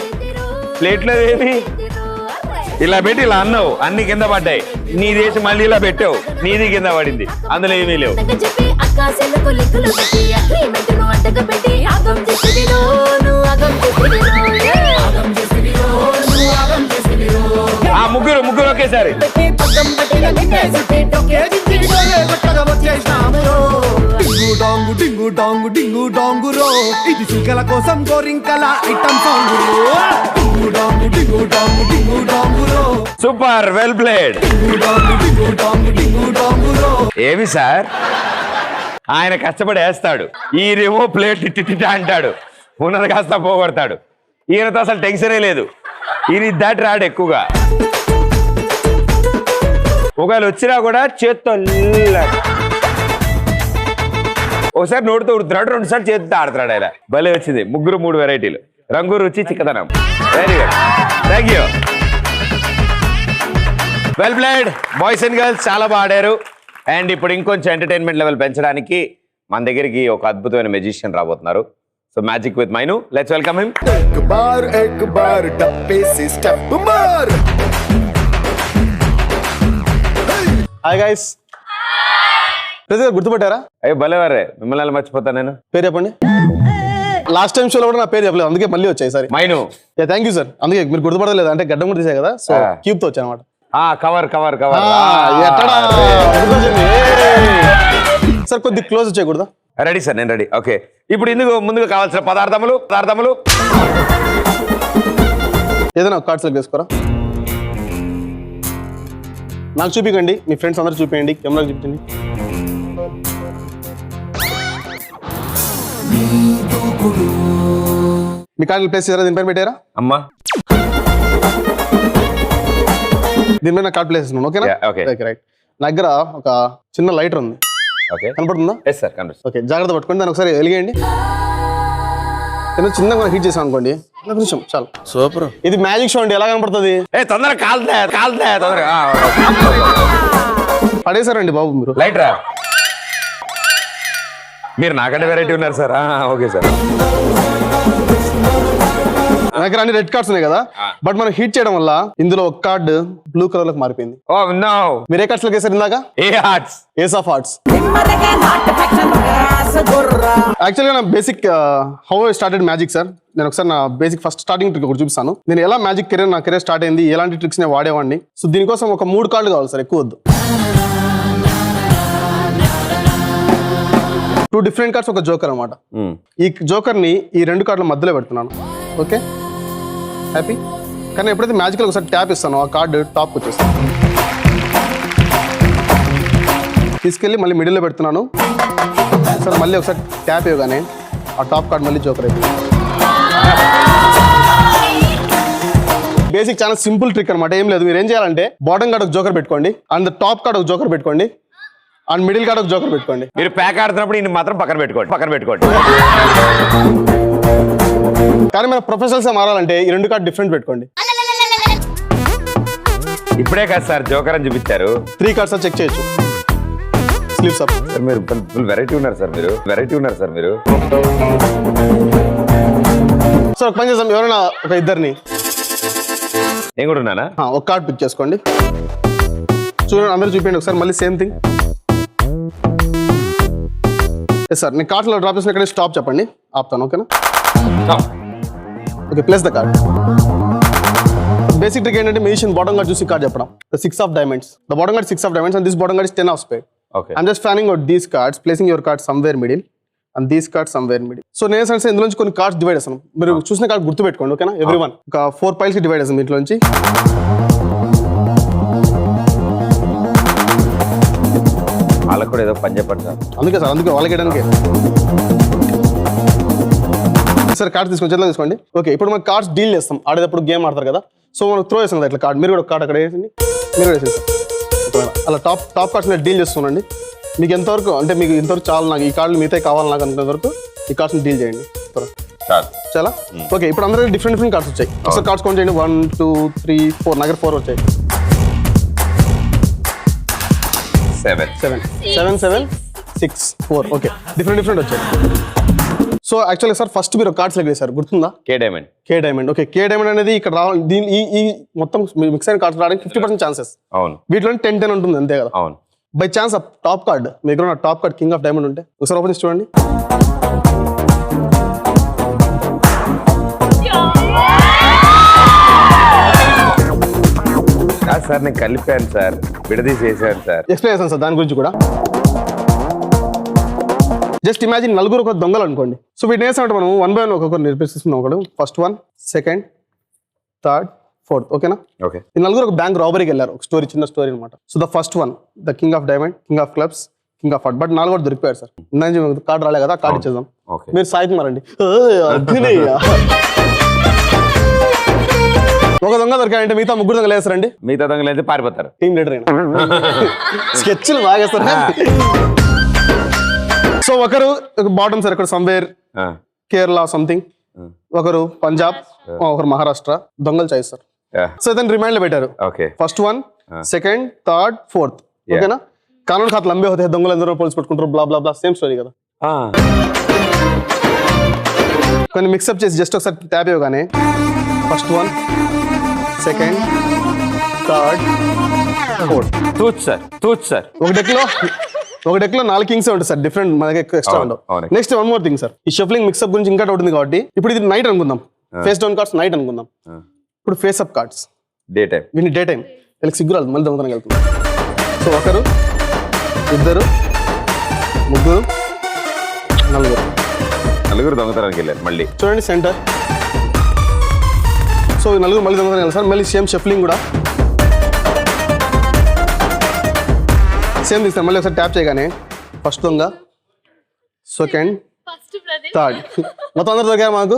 ఇలా పెట్టి ఇలా అన్నావు, అన్ని కింద పడ్డాయి. నీ దేశం మళ్ళీ ఇలా పెట్టావు, నీది కింద పడింది, అందులో ఏమీ లేవు. ఆ ముగ్గురు ఒకేసారి. డింగు డాంగు రో ఇది చిలకల కోసం గోరింకల ఐటమ్ సాంగ్ డింగు డాంగు రో సూపర్, వెల్ ప్లేడ్. ఏమి సార్, ఆయన కష్టపడి వేస్తాడు, ఈయనేమో ప్లేట్ తిట్టిట అంటాడు, ఉన్నది కాస్త పోగొడతాడు. ఈయనతో అసలు టెన్షనే లేదు, ఈయన దాటి రాడు ఎక్కువగా. ఒకవేళ వచ్చినా కూడా చేత్తో ఒకసారి నోటితో ఉడుతున్నాడు, 2 సార్లు చేతితో ఆడుతున్నాడు. ఆయన భలే వచ్చింది. 3 వెరైటీలు, రంగు రుచి చిక్కదనం. Very good, thank you, well played. Boys and girls చాలా బాగా ఆడారు. అండ్ ఇప్పుడు ఇంకొంచెం ఎంటర్టైన్మెంట్ లెవెల్ పెంచడానికి మన దగ్గరికి ఒక అద్భుతమైన మెజిషియన్ రాబోతున్నారు. సో మ్యాజిక్ విత్ మైను, let's welcome him. Hi guys, గుర్తుపట్టారా? అయ్యో భలేవారే, మిమ్మల్ని ఎలా మర్చిపోతా నేను. పేరు చెప్పండి. లాస్ట్ టైం షోలో కూడా నా పేరు చెప్పలేదు, అందుకే మళ్ళీ వచ్చాయి sir. Mine. Thank you sir. అందుకే మీరు గుర్తుపడలేదు, అంటే గడ్డం కూడా తీసాయి కదా, సో క్యూబ్ తో వచ్చాను అనమాట. కవర్ సార్ కొద్ది క్లోజ్ వచ్చేయకూడదా? రెడీ సార్, నేను రెడీ. ఓకే, ఇప్పుడు ఇందుకు ముందుగా కావాల్సిన పదార్థములు ఏదైనా కార్డ్ సెలెక్ట్ చేసుకోరా. నాకు చూపించండి, మీ ఫ్రెండ్స్ అందరూ చూపించండి, కెమెరాకి చూపించండి. మీ కార్డు ప్లేస్ చేశారా? దీనిపైన పెట్టారా? అమ్మా దీనిపైన కార్డు ప్లేస్ చేస్తున్నాను. ఓకేనా? రైట్. నా దగ్గర ఒక చిన్న లైటర్ ఉంది. ఓకే, కనపడుతుందా? ఎస్ సార్, కనపడుతుంది. ఓకే, జాగ్రత్త పట్టుకోండి, దాన్ని ఒకసారి వెలిగేయండి. నేను చిన్నగా హీట్ చేసాను అనుకోండి, ఒక నిమిషం చాలు. సూపర్. ఇది మ్యాజిక్ షో అండి, ఎలా కనపడుతుంది? తొందరగా కాలుతాయి తొందరగా. పడేసారండి బాబు మీరు లైట్రా. మీరు నాకంటే వెరైటీ ఉన్నారు సార్. Okay sir. నా దగ్గర అన్ని రెడ్ కార్డ్స్ ఉన్నాయి కదా, బట్ మనం హీట్ చేయడం వల్ల ఇందులో ఒక కార్డ్ బ్లూ కలర్ లోకి మారిపోయింది. మీరు ఏ కార్డ్స్ లోకి వేసారు ఇందాక? Ace of hearts. యాక్చువల్గా నా basic how I started magic sir. నేను ఒకసారి నా బేసిక్ ఫస్ట్ స్టార్టింగ్ ట్రిక్ ఒకటి చూపిస్తాను. నేను ఎలా మ్యాజిక్ కెరీర్ నా కెరీర్ స్టార్ట్ అయింది, ఎలాంటి ట్రిక్స్ నేను వాడేవాడిని. సో దీనికోసం ఒక 3 కార్డులు కావాలి సార్, ఎక్కువ వద్దు. 2 డిఫరెంట్ కార్డ్స్, ఒక జోకర్ అనమాట. ఈ జోకర్ ని ఈ 2 కార్డుల మధ్యలో పెడుతున్నాను. Okay, happy. కానీ ఎప్పుడైతే మ్యాజికల్ ఒకసారి ట్యాప్ ఇస్తానో ఆ కార్డు టాప్కి వచ్చేస్తాను. తీసుకెళ్ళి మళ్ళీ మిడిల్లో పెడుతున్నాను సార్. మళ్ళీ ఒకసారి ట్యాప్ ఇవ్వగానే ఆ టాప్ కార్డ్ మళ్ళీ జోకర్ అయిపోయింది. బేసిక్ చాలా సింపుల్ ట్రిక్ అనమాట. ఏం లేదు, మీరు ఏం చేయాలంటే బాటమ్ కార్డ్ ఒక జోకర్ పెట్టుకోండి, అండ్ టాప్ కార్డ్ ఒక జోకర్ పెట్టుకోండి, అండ్ మిడిల్ కార్డ్ ఒక జోకర్ పెట్టుకోండి. మీరు ప్యాక్ ఆడుతున్నప్పుడు ఈయన మాత్రం పక్కన పెట్టుకోండి. కానీ మన ప్రొఫెషనల్స్ మారాలంటే ఈ 2 కార్డ్ డిఫరెంట్ పెట్టుకోండి. ఇప్పుడే కాదు సార్ జోకర్ అని చూపించారు. 3 కార్డ్స్ చెక్ చేయొచ్చు. Sleeves up. మీరు ఫుల్ వెరైటీ ఉన్నారు సార్ మీరు. సార్ ఒక పని చేద్దాం, ఎవరైనా ఒక ఇద్దరిని, నేను కూడా ఉన్నానా? ఒక కార్డ్ పిక్ చేసుకోండి. చూడండి, అందరూ చూపించండి ఒకసారి మళ్ళీ సేమ్ థింగ్. సార్ నేను కార్డ్లో డ్రాప్ చేసిన ఇక్కడ స్టాప్ చెప్పండి, ఆపుతాను. ఓకేనా? Okay, place the card. Basic trick ఏంటంటే మ్యూజిషియన్ బాటమ్ కార్డ్ చూసి కార్డ్ చెప్పడం. The 6 of diamonds. The bottom card 6 of diamonds and this bottom card is 10 of spade. Okay. I'm just fanning out these cards, placing your cards somewhere middle and these cards somewhere middle. So నేను అంటే ఇందులో నుంచి కొన్ని cards divide చేస్తాను. మీరు చూసిన card గుర్తు పెట్టుకోండి. ఓకేనా? ఎవ్రీవన్ ఒక 4 piles కి డివైడ్ చేస్తాం ఇంట్లో నుంచి. వాళ్ళకు కూడా ఏదో పని చెప్పండి సార్. అందుకే వాళ్ళకి వేయడానికి. సార్ కార్డ్స్ తీసుకోండి, చేతిలో తీసుకోండి. ఓకే, ఇప్పుడు మనం కార్డ్స్ డీల్ చేస్తాం. ఆడేటప్పుడు గేమ్ ఆడతారు కదా, సో మనం త్రో చేస్తాం కదా ఇట్లా కార్డ్. మీరు కూడా ఒక కార్డ్ అక్కడ వేసింది, మీరు కూడా వేసేసి అలా టాప్ కార్డ్స్ మీద డీల్ చేస్తున్నాండి. మీకు ఎంతవరకు అంటే మీకు ఇంతవరకు చాలా, నాకు ఈ కార్డులు మిగతా కావాలి నాకు అనుకునే వరకు ఈ కార్డ్స్ని డీల్ చేయండి. చాలా ఓకే. ఇప్పుడు అందరూ డిఫరెంట్ కార్డ్స్ వచ్చాయి. ఒకసారి కార్డ్స్ కౌంట్ చేయండి. 1 2 3 4 నా దగ్గర 4 వచ్చాయి. 7 7 6 4. ఓకే, డిఫరెంట్ వచ్చాయి. సో యాక్చువల్గా సార్ ఫస్ట్ మీరు కార్డ్స్ లెక్క వేశారు, గుర్తుందా? కే డైమండ్. ఓకే, కే డైమండ్ అనేది ఇక్కడ దీని ఈ మొత్తం మిక్స్ అయిన కార్డ్స్ రావడానికి 50% ఛాన్సెస్. అవును, వీటిలో 10 ఉంటుంది అంతే కదా. అవును, బై ఛాన్స్ టాప్ కార్డ్ మీ దగ్గర ఉన్న top card king of diamond ఉంటే ఒకసారి ఓపెన్ చేసి చూడండి. సార్ నేను కలిపాను సార్, విడదీసేసాను సార్. ఎక్స్ప్లెయిన్ చేస్తాను సార్ దాని గురించి కూడా. జస్ట్ ఇమాజిన్ నలుగురు ఒక దొంగలు అనుకోండి. సో వీటిని వేసామంటే మనం 1 by 1 ఒక్కొక్కరు నేర్పిస్తున్నాం. ఒకడు ఫస్ట్ 1, సెకండ్, థర్డ్, ఫోర్త్. ఓకేనా? ఓకే, ఈ నలుగురు ఒక బ్యాంక్ రాబరీకి వెళ్ళారు. ఒక స్టోరీ, చిన్న స్టోరీ అనమాట. So the first 1 the king of diamond, king of clubs, king of heart. But 4 కూడా దొరికిపోయారు సార్. కార్డు రాలే కదా, కార్డు ఇచ్చేద్దాం. మీరు సాయితున్నారండి. ఒక దొంగ దొరికాయంటే మిగతా 3 దొంగలు వేస్తారండి. మిగతా దొంగలు అయితే పారిపోతారు. టీమ్ లీడర్ అయినా స్కెచ్లు బాగేస్తారు. సో ఒకరు బాటమ్ సార్ ఇక్కడ సమ్వేర్ కేరళ సంథింగ్, ఒకరు పంజాబ్, ఒకరు మహారాష్ట్ర. దొంగలు చాయిస్ సార్. సో ఇతను రిమైండ్ లో పెట్టారు. First 1, second, third, fourth. ఓకేనా? కానూన్ ఖాతా లంబే హోతే, దొంగలు అందరూ పోలీసు పట్టుకుంటారు, బ్లా బ్లా బ్లా, సేమ్ స్టోరీ కదా. కొన్ని మిక్సప్ చేసి జస్ట్ ఒకసారి ట్యాప్ ఇవ్వగానే first 1, second, third, fourth. Tooth sir. ఒక డెక్ లో 4 కింగ్స్ ఉంటుంది సార్, డిఫరెంట్ మన దగ్గర ఎక్స్ట్రా ఉండవు. నెక్స్ట్ 1 more థింగ్ సార్, ఈ షఫ్లింగ్ మిక్సప్ గురించి ఇంకా డౌట్ ఉంది కాబట్టి ఇప్పుడు ఇది నైట్ అనుకుందాం. ఫేస్ డౌన్ కార్డ్స్ నైట్ అనుకుందాం. ఇప్పుడు face up cards day time. Day time వీళ్ళకి సిగ్గురాలు, మళ్ళీ దొంగతనం వెళ్తుంది. సో 1 2 3 4 దొంగతనానికి వెళ్ళారు. మళ్ళీ చూడండి సెంటర్. సో 4 మళ్ళీ దొంగతనం వెళ్ళాలి సార్. మళ్ళీ సేమ్ షఫ్లింగ్ కూడా సేమ్ తీస్తారు. మళ్ళీ ఒకసారి ట్యాప్ చేయగానే ఫస్ట్ దొంగ, సెకండ్, థర్డ్. మొత్తం అందరు దొరికారు మనకు.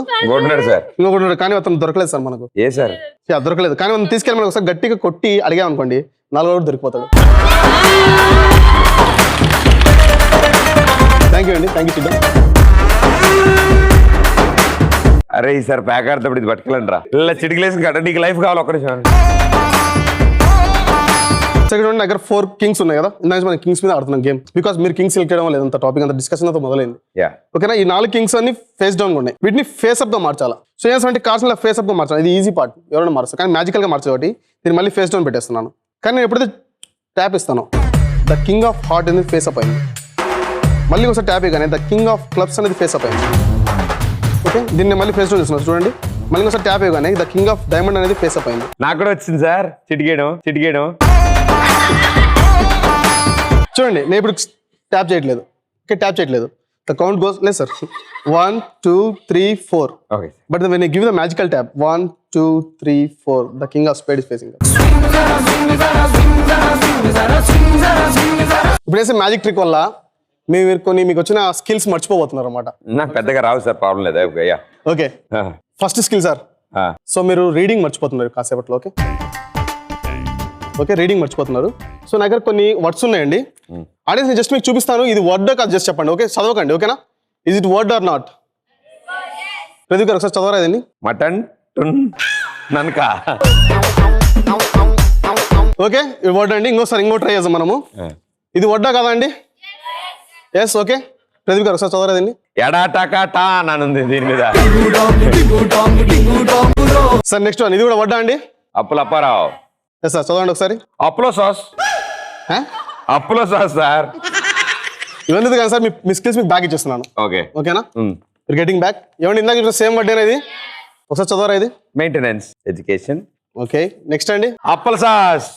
ఇంకొకటి కానీ మొత్తం దొరకలేదు సార్ మనకు. ఏ సార్ దొరకలేదు. కానీ మనం తీసుకెళ్ళి మనకు ఒకసారి గట్టిగా కొట్టి అడిగామనుకోండి 4 దొరికిపోతాడు. థ్యాంక్ యూ అండి, థ్యాంక్ యూ సిద్ధం. అరే ఈసారి ప్యాక్ ఆడతాడు ఇది పట్టుకెళ్ళండి రా. ఇలా చిటికలేసి కట్ట, నీకు లైఫ్ కావాలి. ఒక్క నిమిషం. సెకండ్ దగ్గర 4 కింగ్స్ ఉన్నాయి కదా, ఇందాక మనం కింగ్స్ మీద ఆడుతున్నాం గేమ్. బికాస్ మీరు కింగ్స్ సెలెక్ట్ చేయడం లేదంత టాపిక్ అంత డిస్కషన్ అంతా మొదలైంది. ఓకేనా? ఈ 4 కింగ్స్ అన్ని ఫేస్ డౌన్ ఉన్నాయి. వీటిని ఫేస్ అప్ గా మార్చాలా. సో ఏంటంటే కార్డ్స్ ఫేస్ అప్ గా మార్చాలి. ఇది ఈజీ పార్ట్, ఎవరైనా మార్చాలి. కానీ మ్యాజికల్ గా మార్చాలి కాబట్టి నేను మళ్ళీ ఫేస్ డౌన్ పెట్టేస్తున్నాను. కానీ నేను ఎప్పుడైతే ట్యాప్ ఇస్తాను ద కింగ్ ఆఫ్ హార్ట్ అనేది ఫేస్ అప్ అయింది. మళ్ళీ ఒకసారి ట్యాప్ ఇవ్వగానే ద కింగ్ ఆఫ్ క్లబ్స్ అనేది ఫేస్ అప్ అయింది. ఓకే, దీన్ని మళ్ళీ ఫేస్ డౌన్ చేస్తున్నాను చూడండి. మళ్ళీ ఒకసారి ట్యాప్ ఇవ్వగానే ద కింగ్ ఆఫ్ డైమండ్ అనేది ఫేస్ అప్ అయింది. నాకు కూడా వచ్చింది సార్ చిటికేయడం. చూడండి నేను ఇప్పుడు ట్యాప్ చేయట్లేదు. ఓకే, ట్యాప్ చేయట్లేదు. ద కౌంట్ గోస్ లేదు sir. 1 2 3 4. Okay, but when I give the magical tap 1 2 3 4 the king of spade is facing. ఇప్పుడు వేసే మ్యాజిక్ ట్రిక్ వల్ల మీరు కొన్ని మీకు వచ్చిన స్కిల్స్ మర్చిపోబోతున్నారు అనమాట. నాకు పెద్దగా రావు సార్, ప్రాబ్లం లేదు. అయ్యా okay, first skill sir. So మీరు రీడింగ్ మర్చిపోతున్నారు కాసేపట్లో. ఓకే ఓకే, రీడింగ్ మర్చిపోతున్నారు. సో నా దగ్గర కొన్ని వర్డ్స్ ఉన్నాయండి. ఆడియన్స్ నేను జస్ట్ మీకు చూపిస్తాను, ఇది వర్డ్ కాదు జస్ట్ చెప్పండి. ఓకే, చదవకండి. ఓకేనా? Is it word or not? Pradeep గారు ఒకసారి చదవరా ఇదండి. మటన్ నన్క. ఓకే, ఇది వర్డ్ అండి. ఇంకోసారి ఇంకో ట్రై చేద్దాం మనము. ఇది వర్డా కాదా అండి? ఎస్. ఓకే, ప్రదీప్ గారు ఒకసారి చదవరా ఇదండి. ఎడాటకాటా అనుంది దీని మీద. సార్ నెక్స్ట్ వన్, ఇది కూడా వర్డా అండి? అప్పుల అప్పారావు. ఎస్ సార్, చదవండి ఒకసారి. అప్పులో సాస్. అప్పులో సాస్ సార్. ఇవన్నీ కానీ సార్ మీ స్కిల్స్ మీకు బ్యాక్ ఇచ్చేస్తున్నాను. ఓకే ఓకేనా? మీరు గెటింగ్ బ్యాక్. ఏమండి ఇందాక చూసిన సేమ్ వర్డ్ ఇది, ఒకసారి చదవరా ఇది. Maintenance, education. ఓకే, నెక్స్ట్ అండి. Appala sauce.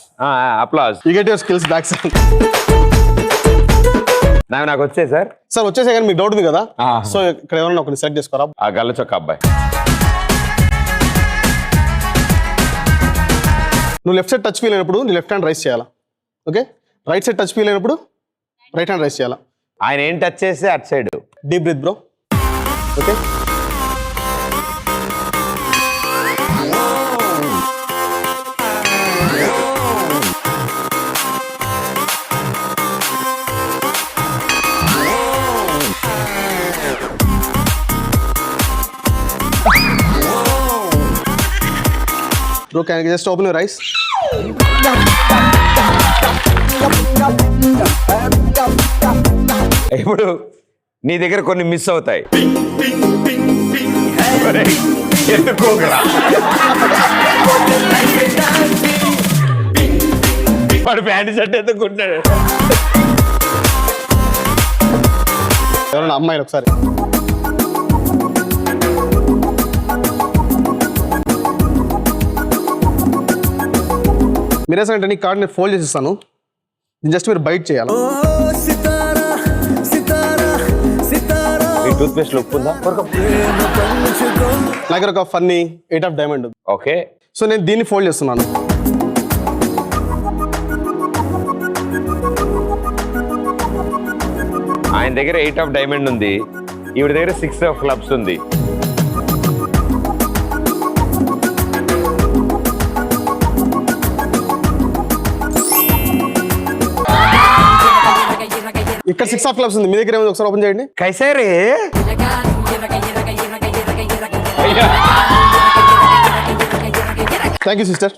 Applause. You get your skills back sir. నాకు వచ్చాయి సార్. సార్ వచ్చేసే కానీ మీకు డౌట్ ఉంది కదా, సో ఇక్కడ ఎవరైనా ఒకరిని సెలెక్ట్ చేసుకోరా. ఆ గల్ల చొక్క అబ్బాయి. నువ్వు లెఫ్ట్ సైడ్ టచ్ ఫీల్ అయినప్పుడు నీ లెఫ్ట్ హ్యాండ్ రైస్ చేయాలా. Okay, right side touch feel అయినప్పుడు రైట్ హ్యాండ్ రైస్ చేయాలా. ఆయన ఏం టచ్ చేస్తే అటు side. Deep breath bro. Okay, Bro, can you just open your eyes? ఇప్పుడు నీ దగ్గర కొన్ని మిస్ అవుతాయి. ఎందుకోగరా వాడు ప్యాంటు షర్ట్ ఎందుకుంటాడు. ఎవరన్నా అమ్మాయిలు ఒకసారి. మీరేసంటే నీ కార్డ్ నేను ఫోల్డ్ చేసిస్తాను, జస్ట్ మీరు బైట్ చేయాలి. టూత్ పేస్ట్ ఉప్పు ఉందా? నా దగ్గర ఒక ఫన్నీ 8 ఆఫ్ డైమండ్ ఉంది. ఓకే, సో నేను దీన్ని ఫోల్డ్ చేస్తున్నాను. ఆయన దగ్గర 8 ఆఫ్ డైమండ్ ఉంది, ఈవిడ దగ్గర 6 ఆఫ్ క్లబ్స్ ఉంది. ఇక్కడ 6 ఆఫ్ క్లబ్స్ ఉంది, మీ దగ్గర ఏమైంది ఒకసారి ఓపెన్ చేయండి. కైసారే thank you sister,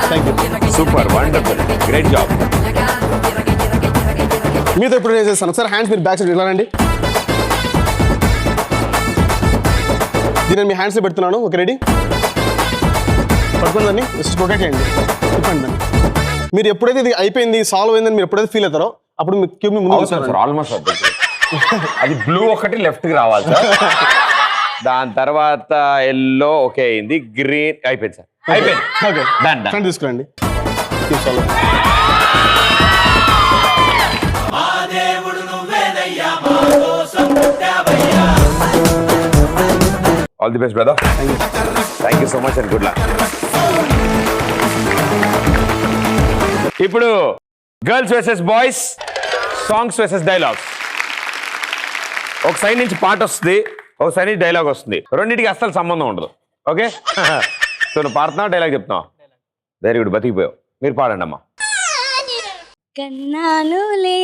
thank you. Super, wonderful, great job. మీతో ఇప్పుడు నేను చేస్తాను. ఒకసారి హ్యాండ్స్ మీరు బ్యాక్ సైడ్ ఇలా రండి. దీన్ని మీ హ్యాండ్స్లో పెడుతున్నాను. Okay, ready? పడుకుందని జస్ట్ రొటేట్ చేయండి, తిప్పండి దాన్ని. మీరు ఎప్పుడైతే ఇది అయిపోయింది, సాల్వ్ అయిందని మీరు ఎప్పుడైతే ఫీల్ అవుతారో అప్పుడు మీ క్యూబ్ ముందు ఆల్మోస్ట్ అది బ్లూ ఒకటి లెఫ్ట్ కి రావాలి సార్. దాని తర్వాత ఎల్లో ఓకే అయింది, గ్రీన్ అయిపోయింది సార్. అయిపోయింది. Okay, done done. తీసుకురండి. All the best brother. Thank you so much and good luck. ఇప్పుడు girls versus boys, songs versus dialogues. ఒక సైడ్ నుంచి పాట వస్తుంది, ఒక సైడ్ నుంచి డైలాగ్ వస్తుంది. రెండింటికి అస్సలు సంబంధం ఉండదు. ఓకే, సో నువ్వు పాడుతున్నావు, డైలాగ్ చెప్తున్నావు. వెరీ గుడ్, బతికిపోయావు. మీరు పాడండి అమ్మా. కన్నానులే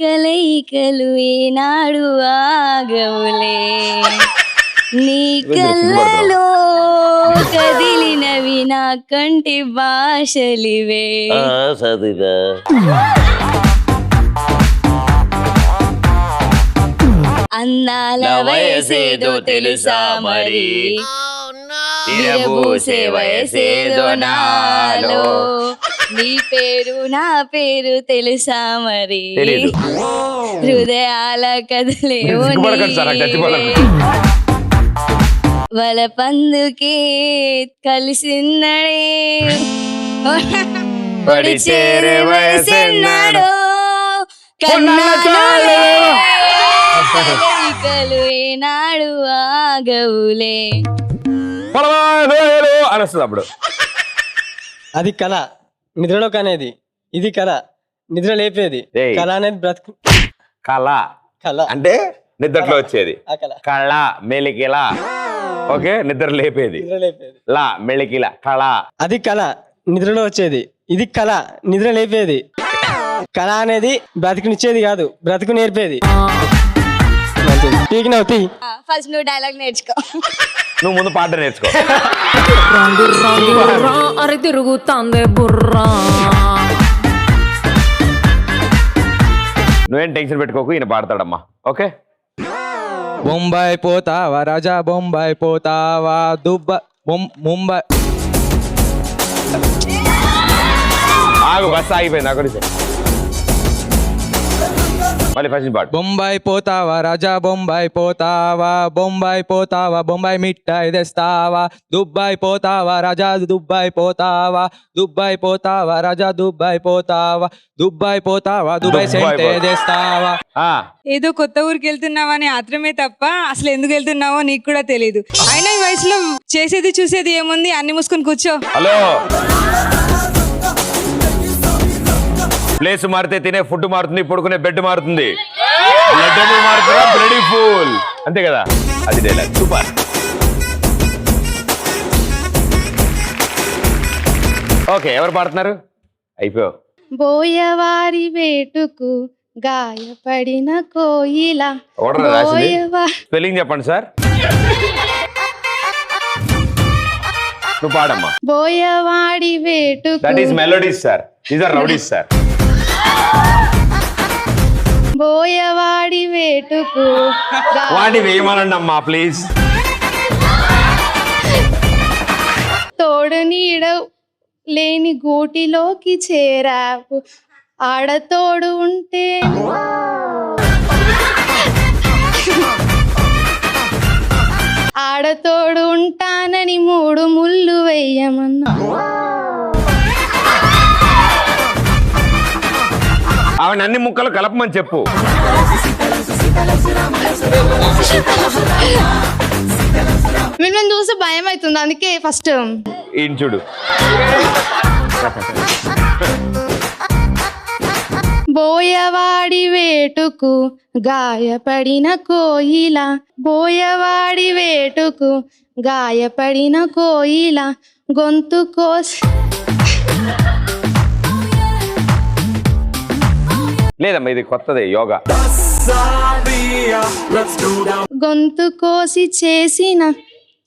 కలయికలు ఏనాడు ఆగవులే, నీ కళ్ళలో కదిలినవి నా కంటి భాషలివే. అందాల వయసేదో తెలుసా మరి, విరబూసే వయసేదో నాలో, నీ పేరు నా పేరు తెలుసా మరి, హృదయాల కదలేవు వల పందుకే కలిసిన్నడే, పడి చేరే వయసెన్నాడో, కన్నాలే కలయికలు ఏనాడు ఆగవులే. అనిస్తుంది అప్పుడు. అది కళ, నిద్రలో కనేది. ఇది కళ, నిద్ర లేపేది. కళ అనేది బ్రతుకు. కళ కళ అంటే నిద్రలో వచ్చేది. ఆ కళ కళ మెలికిల, ఓకే, నిద్ర లేపేది. నిద్ర లేపేది. లా మెలికిల కళ. అది కళ నిద్రలో వచ్చేది. ఇది కళ నిద్ర లేపేది. కళ అనేది బ్రతుకునిచ్చేది కాదు, బ్రతుకు నేర్పేది. పీకినవు తీ. ఫస్ట్ నువ్వు డైలాగ్ నేర్చుకో. నువ్వు ముందు పాట నేర్చుకో. అరి తిరుగుతాందే బుర్రా. నువ్వేం టెన్షన్ పెట్టుకోకు, ఈయన పాడతాడమ్మా. ఓకే. బొంబాయి పోతావా రాజా, బొంబాయి పోతావా, ముంబై. ఆగు, బస్సు ఆగిపోయింది. అక్కడ మళ్ళీ ఫస్ట్ పాడు. బొంబాయి పోతావా రాజా, బొంబాయి పోతావా, బొంబాయి పోతావా, బొంబాయి మిఠాయి తెస్తావా, దుబాయ్ పోతావా రాజా, దుబాయ్ పోతావా, దుబాయ్ పోతావా రాజా, దుబాయ్ పోతావా, దుబాయ్ పోతావా, దుబాయ్ సెంటే తెస్తావా. ఏదో కొత్త ఊరికి వెళ్తున్నావా అని ఆత్రమే తప్ప అసలు ఎందుకు వెళ్తున్నావో నీకు కూడా తెలియదు. అయినా ఈ వయసులో చేసేది చూసేది ఏముంది, అన్ని మూసుకొని కూర్చో. హలో, ప్లేస్ మారితే తినే ఫుడ్ మారుతుంది, పడుకునే బెడ్ మారుతుంది. బ్లడ్ మారుతుందా, బ్లడీ ఫుల్, అంతే కదా. అది డైలాగ్. సూపర్. ఓకే, ఎవరు పాడుతున్నారు? అయిపోయావు. బోయవారి వేటుకు గాయపడిన కోయిల. ఎవరు రాసింది? స్పెల్లింగ్ చెప్పండి సార్. నువ్వు పాడమ్మా. బోయవాడి వేటుకు. That is melodies sir, these are rowdies sir. బోయవాడి వేటుకు వాడిని వేయమనండి అమ్మా ప్లీజ్. తోడు నీడ లేని గూటిలోకి చేరావు, ఆడతోడు ఉంటే. ఆడతోడు ఉంటానని 3 ముళ్ళు వెయ్యమన్నా. ఆవిడ అన్ని ముక్కలు కలపమని చెప్పు. మిమ్మల్ని చూసి భయం అవుతుంది, అందుకే ఫస్ట్ ఈయన చూడు. బోయవాడి వేటుకు గాయపడిన కోయిల, బోయవాడి వేటుకు గాయపడిన కోయిల, గొంతు కోసి. లేదమ్మా, ఇది కొత్తదే యోగా. గొంతు కోసి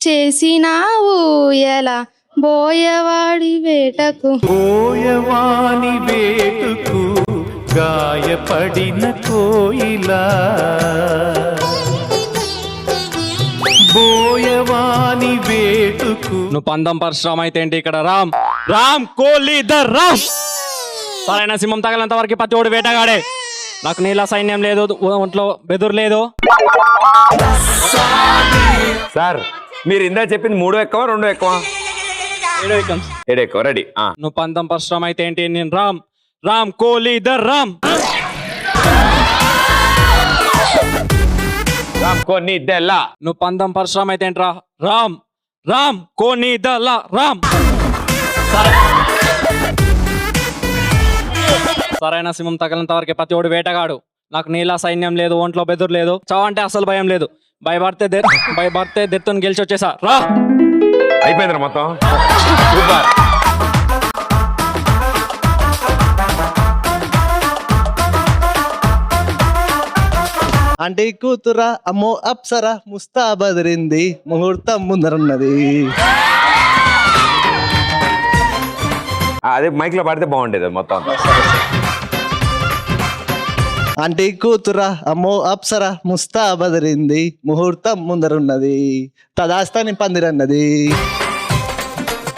చేసినావు ఎలా, బోయవాడి వేటకు. బోయవాని వేటుకు గాయపడిన కోయిలా, బోయవాని వేటుకు. నువ్వు పందం పరశురామ్ అయితే ఏంటి ఇక్కడ రామ్, రామ్ కోహ్లీ ద రామ్. సరైన సింహం తగలంత వరకు ప్రతి ఓడి వేటగాడే. నాకు నీళ్ళ సైన్యం లేదు, ఒంట్లో బెదురు లేదు. సార్ మీరు ఇందా చెప్పింది 3 ఎక్కువ 2 ఎక్కువ? 7 ఎక్కువ. రెడీ. నువ్వు పందం పరశురామ్ అయితే ఏంటి, నేను రామ్, రామ్ కోహ్లీ ద రామ్. రామ్ కోహ్లీ దెల్లా. నువ్వు పందం పరశురామ్ అయితే ఏంట్రా, రామ్, రామ్ కోహ్లీ ద రామ్. సరైన సింహం తగలంత వరకే ప్రతి ఓడి వేటగాడు. నాకు నీళ్ళ సైన్యం లేదు, ఒంట్లో బెదురు లేదు, చావంటే అసలు భయం లేదు. భయపడితే దెత్తుని గెలిచి వచ్చేసా రా. అయిపోయిందిరా మొత్తం. సూపర్. అంటే కూతురా అమ్మో అప్సరా ముస్తా బదిరింది, ముహూర్తం ముందరున్నది. అదే మైక్ లో పాడితే బాగుండేది మొత్తం. అంటే కూతురా అమ్మో అప్సరా ముస్తా బదిరింది, ముహూర్తం ముందరున్నది, తదాస్తాని పందిరన్నది.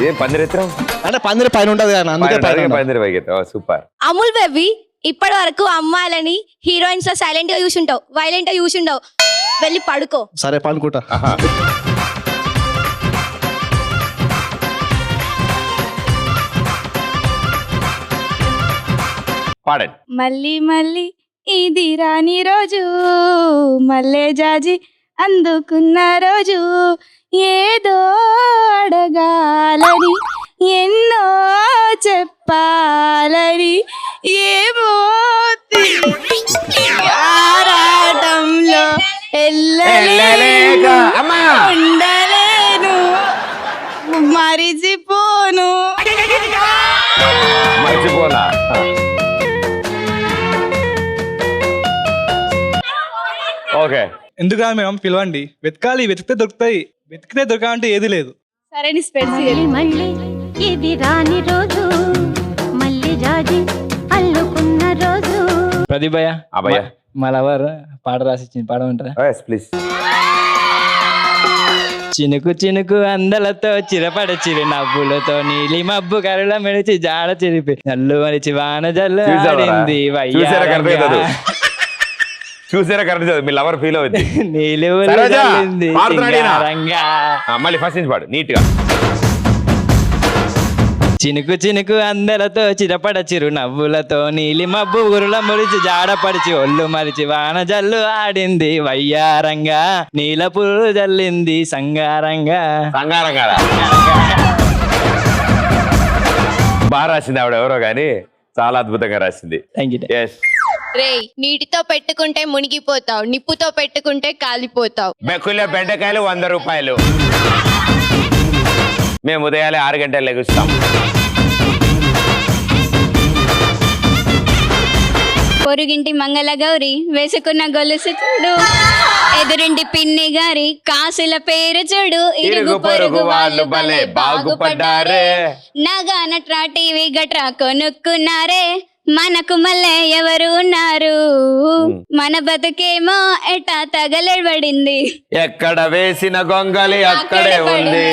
ఏం పందిరెత్తరం అంటే పందిరి పైన ఉంటది కదా, అందుకే పందిరి పైకి. సూపర్. అమూల్ బేబీ, ఇప్పటి వరకు అమ్మాయిలని హీరోయిన్స్ లో సైలెంట్ గా చూసుంటావు, వైలెంట్ గా చూసుంటావు. వెళ్ళి పడుకో. సరే పనుకుంటా. పాడండి. మళ్ళీ మళ్ళీ ఇది రాని రోజు, మల్లె జాజి అందుకున్న రోజు, ఏదో అడగాలని ఎన్నో చెప్పాలని ఏమో ఎందుకు రాదు మేడం, పిలవండి. వెతకాలి, వెతికితే దొరుకుతాయి. వెతికితే దొరకాలంటే ఏది లేదు. సరే నీ స్పెడ్స్ మళ్ళీ ఇది రాని రోజు, మళ్ళీ రాజీ అల్లుకున్న రోజు. ప్రదీప్ భయ్య అభయ మా లవర్ పాట రాసిచ్చింది, పాడమంటారా? ప్లీజ్. చినుకు చినుకు అందలతో చిరపడ చిరు నవ్వులతో నీలి మబ్బు కరుల మెడిచి జాడ చిరిపి నల్లు మరిచి వాన జల్లు ఆడింది చూసారా కరెక్ట్ చదువు, మీ లవర్ ఫీల్ అవుద్ది. మళ్ళీ ఫస్ట్ నుంచి పాడు నీట్ గా. చినుకు చినుకు అందలతో చిరపడ చిరు నవ్వులతో నీలి మబ్బు గురుల మురిచి జాడపడిచి ఒళ్ళు మరిచి వాన జల్లు ఆడింది వయ్యారంగా నీల పురు జల్లింది సంగారంగా. బాగా రాసింది ఆవిడ, ఎవరో కానీ చాలా అద్భుతంగా రాసింది. రే నీటితో పెట్టుకుంటే మునిగిపోతావు, నిప్పుతో పెట్టుకుంటే కాలిపోతావు. బెక్కుల్లో బెండకాయలు 100 రూపాయలు. మేము ఉదయాలే 6 గంటలు లెగుస్తాం. పొరుగింటి మంగళ గౌరి వేసుకున్న గొలుసు చూడు, ఎదురింటి పిన్ని గారి కాసుల పేరు చూడు, ఇరుగు పొరుగు వాళ్ళు భలే బాగుపడ్డారే, నగా నట్రా టీవీ గట్రా కొనుక్కున్నారే, మనకు మళ్ళీ ఎవరు ఉన్నారు, మన బతుకేమో ఎటా తగలబడింది, ఎక్కడ వేసిన గొంగలి అక్కడే ఉంది.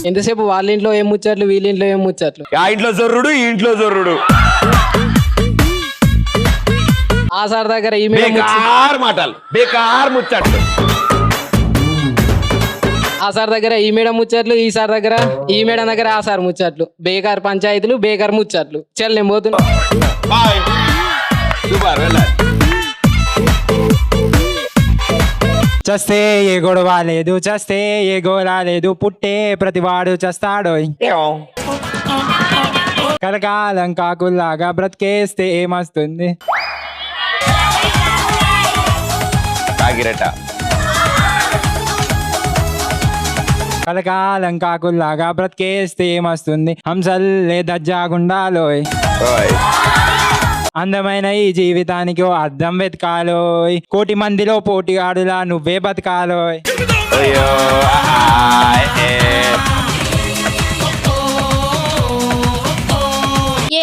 ఎంతసేపు వాళ్ళ ఇంట్లో ఏం ముచ్చట్లు, వీళ్ళ ఇంట్లో ఏం ముచ్చట్లు, ఆ ఇంట్లో జొర్రుడు, ఈ ఇంట్లో జొర్రుడు. ఆ సార్ దగ్గర ఈ బేకార్ మాటలు, బేకార్ ముచ్చట్లు. ఆ సార్ దగ్గర ఈ మేడం ముచ్చట్లు, ఈ సార్ దగ్గర ఈ మేడం దగ్గర ఆ సార్ ముచ్చట్లు, బేకార్ పంచాయతీలు, బేకార్ ముచ్చట్లు. చల్ నేను పోతున్నా. చస్తే ఏ గొడవ లేదు, చస్తే ఏ గోళ లేదు, పుట్టే ప్రతివాడు చస్తాడో, కలకాలం కాకుల్లాగా బ్రతికేస్తే ఏమొస్తుంది. కలకాలం కాకుల్లాగా బ్రతికేస్తే ఏమొస్తుంది, హంసల్లే దజ్జాగుండాలోయ్, అందమైన ఈ జీవితానికి ఓ అర్థం వెతకాలోయ్, కోటి మందిలో పోటీగాడులా నువ్వే బతకాలోయ్.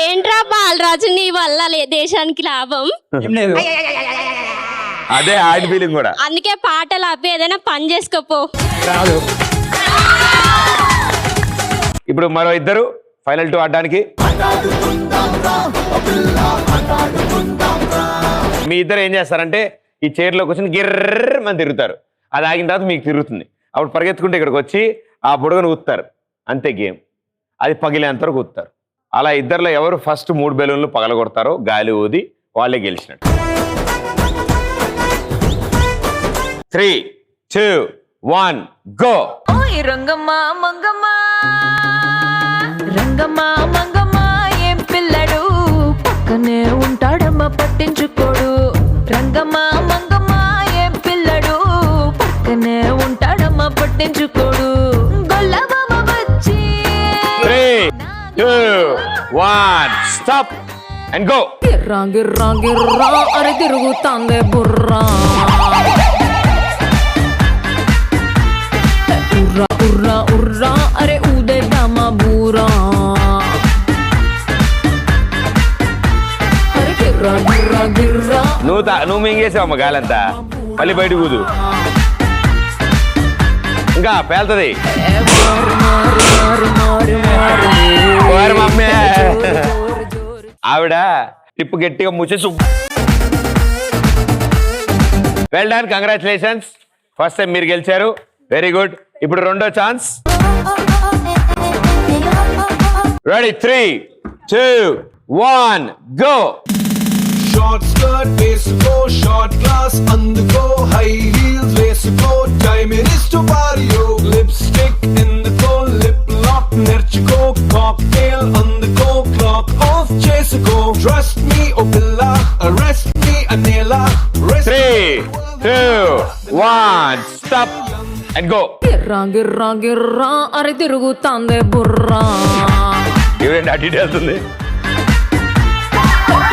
ఏంట్రా బాలరాజు నీ వల్ల దేశానికి లాభం ఏం లేదు, అదే ఆడి ఫీలింగ్ కూడా. అందుకే పాటలు అవి ఏదైనా పని చేసుకోపో. రాదు. ఇప్పుడు మరో ఇద్దరు ఫైనల్ 2 ఆడడానికి. మీ ఇద్దరు ఏం చేస్తారంటే ఈ చైర్లో కూర్చొని గిర్రమని తిరుగుతారు. అది ఆగిన తర్వాత మీకు తిరుగుతుంది. అప్పుడు పరిగెత్తుకుంటే ఇక్కడికి వచ్చి ఆ బుడగను ఊతారు. అంతే గేమ్. అది పగిలేంత వరకు ఊతారు. అలా ఇద్దరిలో ఎవరు ఫస్ట్ 3 బెలూన్లు పగలగొడతారో గాలి ఊది వాళ్ళే గెలిచినట్టు. 3, 2, 1 గో. రంగమ్మ మంగమ్మ రంగమ్మ మంగమ్మ ఏం పిల్లడు, పక్కనే ఉంటాడమ్మ పట్టించుకోడు. రంగమ్మ మంగమ్మ ఏం పిల్లడు, పక్కనే ఉంటాడమ్మ పట్టించుకోడు. గొల్లబామ వచ్చి 3, 2, 1 స్టాప్ అండ్ గో. గిర్రా గిర్రా గిర్రా అరే తిరుగుతాందే బుర్రా, ఉర్రా ఉర్రా ఉర్రా అరే ఊదేద్దామా బూరా. అరే గిర్రా గిర్రా గిర్రా. నువ్వు మింగేసావమ్మ గాలంతా, మళ్ళీ బయట కూదు ఇంకా పేలుతుంది. ఆవిడ టిప్పు గట్టిగా ముచ్చేసు. Well done, congratulations. First time మీరు గెలిచారు, వెరీ గుడ్. ఇప్పుడు రెండో chance. Ready 3, 2, 1 go. Short skirt వేసుకో, షార్ట్ క్లాస్ అందుకో, హై హీల్స్ వేసుకో, టైం ఇస్ టు పారియో. లిప్స్టిక్ ఎందుకో, లిప్ లాక్ నేర్చుకో, కాక్టైల్ అందుకో, క్లాక్ ఆఫ్ చేసుకో. ట్రస్ట్ మీ ఓ పిల్ల, అరెస్ట్ మీ అనేలా. 3, 2, 1 స్టాప్ అండ్ గో. గిర్రా గిర్రా గిర్రా అరే తిరుగుతాందే బుర్రా. ఇవేంటి అటు ఇటు వెళ్తుంది?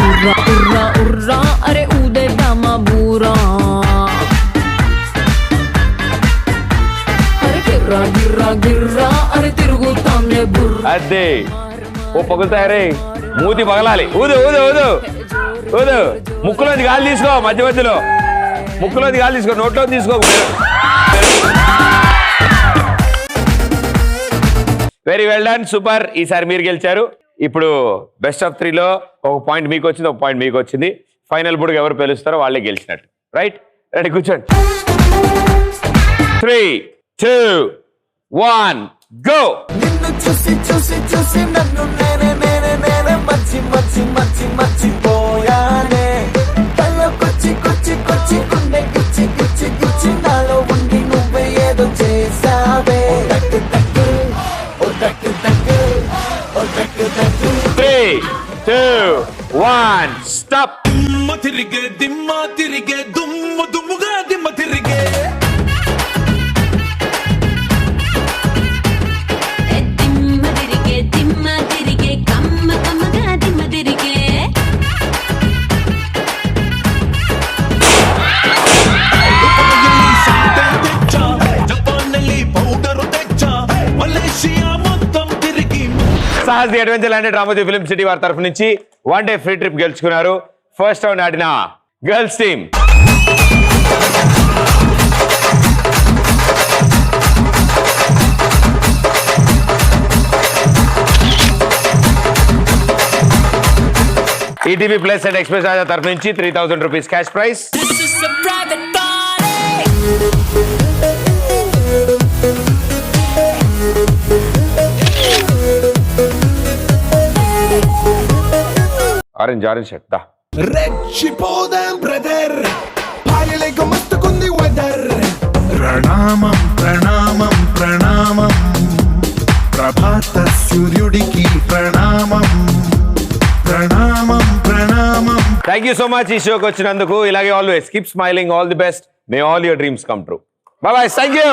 ఉర్రా ఉర్రా ఉర్రా అరే ఊదేద్దామా బూరా అరే గిర్రా గిర్రా గిర్రా అరే తిరుగుతాంలే బుర్రా అదే ఓ పగులుతాయరే మూతి పగలాలి ఊదు ఊదు ఊదు ఊదు ముక్కులోంచి గాలి తీసుకో మధ్య మధ్యలో ముక్కులోంచి గాలి తీసుకో నోట్లో తీసుకో వెరీ వెల్ డన్ సూపర్ ఈసారి మీరు గెలిచారు ఇప్పుడు బెస్ట్ ఆఫ్ 3లో ఒక పాయింట్ మీకు వచ్చింది ఒక పాయింట్ మీకు వచ్చింది ఫైనల్ బుడ్గా ఎవరు పిలుస్తారో వాళ్ళే గెలిచినట్టు రైట్ రెడీ కూర్చోండి 3, 2, 1 గో నిన్ను చూసి చూసి చూసి నన్ను నేనే నేనే నేనే మర్చిపోయానే కళ్ళకొచ్చి కొచ్చి కొచ్చి గుండె గుచ్చి గుచ్చి గుచ్చి నాలో ఉండి నువ్వే ఏదో చేసావే టక్కు టక్కు ఓ టక్కు టక్కు ఓ టక్కు టక్కు 3, 2, 1 స్టాప్ తిరిగే దిమ్మ తిరిగే దుమ్ము దుమ్ముగా దిమ్మ తిరిగే దిమ్మ తిరిగే కమ్మ కమ్మగా దిమ్మ తిరిగే Sahas the adventure land Ramoji film city వారి తరఫు నుంచి 1 డే ఫ్రీ ట్రిప్ గెలుచుకున్నారు ఫస్ట్ రౌండ్ ఆడిన girls team ETV plus and express Raja తరఫు నుంచి 3000 rupees cash prize orange shirt దా రెచ్చిపోదాం బ్రదర్ పాయలేక మస్తుకుంది వెదర్ ప్రణామం ప్రణామం ప్రణామం ప్రభాత సూర్యుడికి ప్రణామం ప్రణామం ప్రణామం థ్యాంక్ యూ సో మచ్ ఈ షోకి వచ్చినందుకు ఇలాగే always keep smiling all the best May all your dreams come true by bye thank you